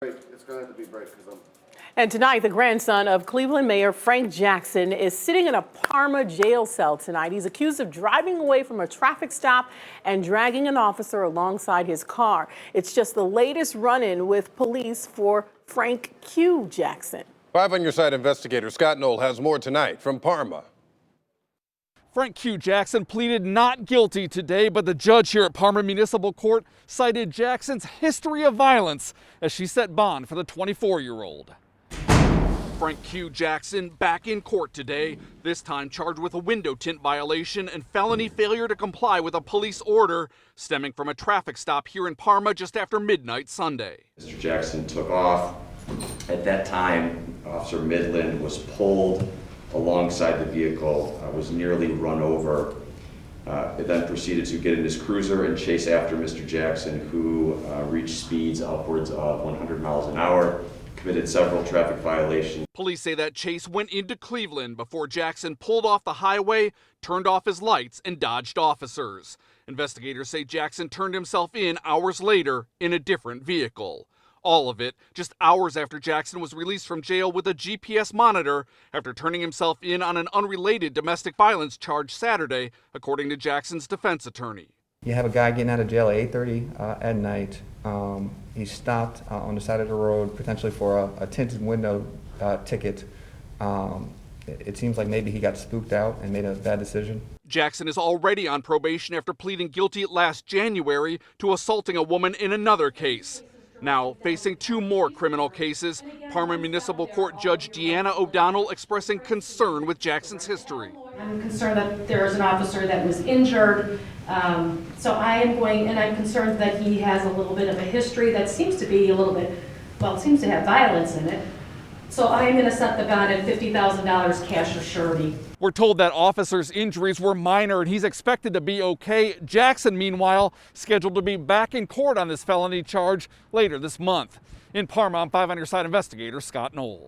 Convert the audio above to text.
It's going to have to be break because I'm... And tonight, the grandson of Cleveland Mayor Frank Jackson is sitting in a Parma jail cell tonight. He's accused of driving away from a traffic stop and dragging an officer alongside his car. It's just the latest run-in with police for Frank Q. Jackson. 5 on Your Side investigator Scott Knoll has more tonight from Parma. Frank Q. Jackson pleaded not guilty today, but the judge here at Parma Municipal Court cited Jackson's history of violence as she set bond for the 24-year-old. Frank Q. Jackson back in court today, this time charged with a window tint violation and felony failure to comply with a police order stemming from a traffic stop here in Parma just after midnight Sunday. Mr. Jackson took off. At that time, Officer Midland was pulled alongside the vehicle, was nearly run over. It then proceeded to get in his cruiser and chase after Mr. Jackson, who reached speeds upwards of 100 miles an hour, committed several traffic violations. Police say that chase went into Cleveland before Jackson pulled off the highway, turned off his lights, and dodged officers. Investigators say Jackson turned himself in hours later in a different vehicle. All of it just hours after Jackson was released from jail with a GPS monitor after turning himself in on an unrelated domestic violence charge Saturday, according to Jackson's defense attorney. You have a guy getting out of jail at 8:30 at night. He stopped on the side of the road, potentially for a tinted window ticket. It seems like maybe he got spooked out and made a bad decision. Jackson is already on probation after pleading guilty last January to assaulting a woman in another case. Now facing 2 more criminal cases, Parma Municipal Court Judge DEANNA O'Donnell expressing concern with Jackson's history. I'm concerned that there is an officer that was injured, so I'm concerned that he has a little bit of a history that seems to be a little bit, well, it seems to have violence in it. So I'm going to set the bond at $50,000 cash or surety. We're told that officer's injuries were minor and he's expected to be okay. Jackson, meanwhile, scheduled to be back in court on this felony charge later this month. In Parma, I'm 5 on Your Side investigator Scott Knoll.